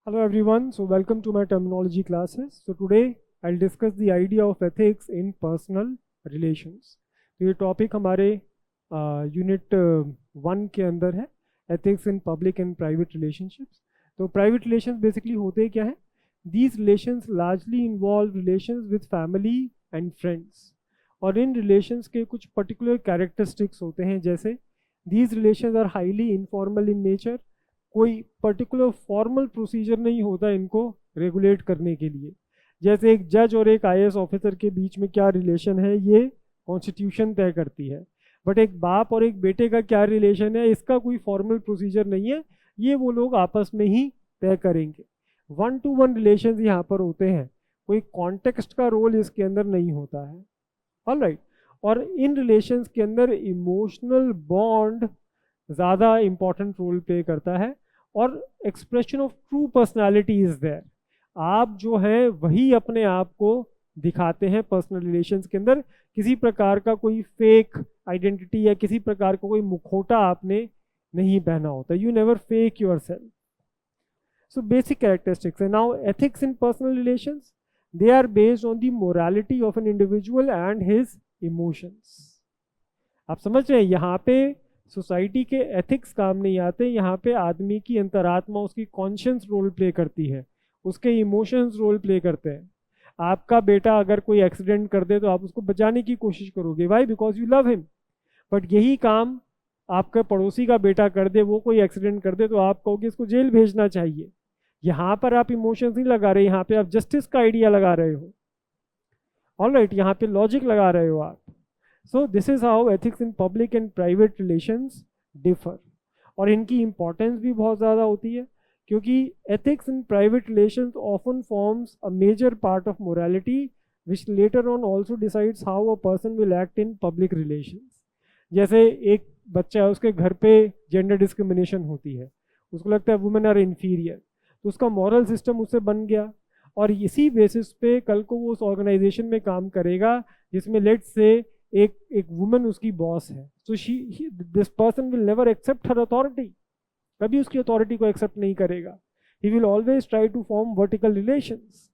Hello everyone, so welcome to my terminology classes. So today I'll discuss the idea of ethics in personal relations. तो ये topic हमारे unit 1 के अंदर है, ethics in public and private relationships. तो private relations basically होते क्या है? These relations largely involve relations with family and friends. और इन relations के कुछ particular characteristics होते हैं, जैसे these relations are highly informal in nature. कोई पर्टिकुलर फॉर्मल प्रोसीजर नहीं होता इनको रेगुलेट करने के लिए। जैसे एक जज और एक आईएएस ऑफिसर के बीच में क्या रिलेशन है ये कॉन्स्टिट्यूशन तय करती है, बट एक बाप और एक बेटे का क्या रिलेशन है इसका कोई फॉर्मल प्रोसीजर नहीं है, ये वो लोग आपस में ही तय करेंगे। 1-to-1 रिलेशन यहाँ पर होते हैं, कोई कॉन्टेक्स्ट का रोल इसके अंदर नहीं होता है। ऑलराइट, और इन रिलेशंस के अंदर इमोशनल बॉन्ड ज़्यादा इंपॉर्टेंट रोल प्ले करता है और expression of true personality is there. आप जो है वही अपने आप को दिखाते हैं पर्सनल रिलेशंस के अंदर, किसी प्रकार का कोई फेक आइडेंटिटी या किसी प्रकार का कोई मुखौटा आपने नहीं पहना होता। You never fake yourself. So basic characteristics है। Now ethics in personal relations, they are based on the morality of an individual and his emotions. आप समझ रहे हैं, यहाँ पे सोसाइटी के एथिक्स काम नहीं आते, यहाँ पे आदमी की अंतरात्मा, उसकी कॉन्शियस रोल प्ले करती है, उसके इमोशंस रोल प्ले करते हैं। आपका बेटा अगर कोई एक्सीडेंट कर दे तो आप उसको बचाने की कोशिश करोगे, why? Because you love him. But यही काम आपके पड़ोसी का बेटा कर दे, वो कोई एक्सीडेंट कर दे तो आप कहोगे इसको जेल भेजना चाहिए। यहाँ पर आप इमोशंस नहीं लगा रहे, यहाँ पे आप जस्टिस का आइडिया लगा रहे हो। ऑलराइट, यहाँ पे लॉजिक लगा रहे हो आप। So this is how ethics in public and private relations differ. और इनकी importance भी बहुत ज़्यादा होती है, क्योंकि ethics in private relations often forms a major part of morality which later on also decides how a person will act in public relations. जैसे एक बच्चा है, उसके घर पे जेंडर डिस्क्रिमिनेशन होती है, उसको लगता है वुमेन आर इन्फीरियर, तो उसका मॉरल सिस्टम उससे बन गया और इसी बेसिस पे कल को वो उस ऑर्गेनाइजेशन में काम करेगा जिसमें लेट्स से एक वुमन उसकी बॉस है, तो this person will never accept her authority, कभी उसकी अथॉरिटी को एक्सेप्ट नहीं करेगा। He will always try to form vertical relations.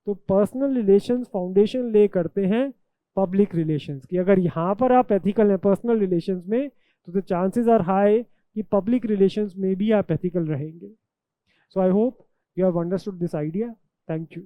तो पर्सनल रिलेशंस फाउंडेशन ले करते हैं पब्लिक रिलेशंस की। अगर यहाँ पर आप एथिकल हैं पर्सनल रिलेशंस में, तो द चांसेस आर हाई कि पब्लिक रिलेशंस में भी आप एथिकल रहेंगे। So I hope you have understood this idea. Thank you.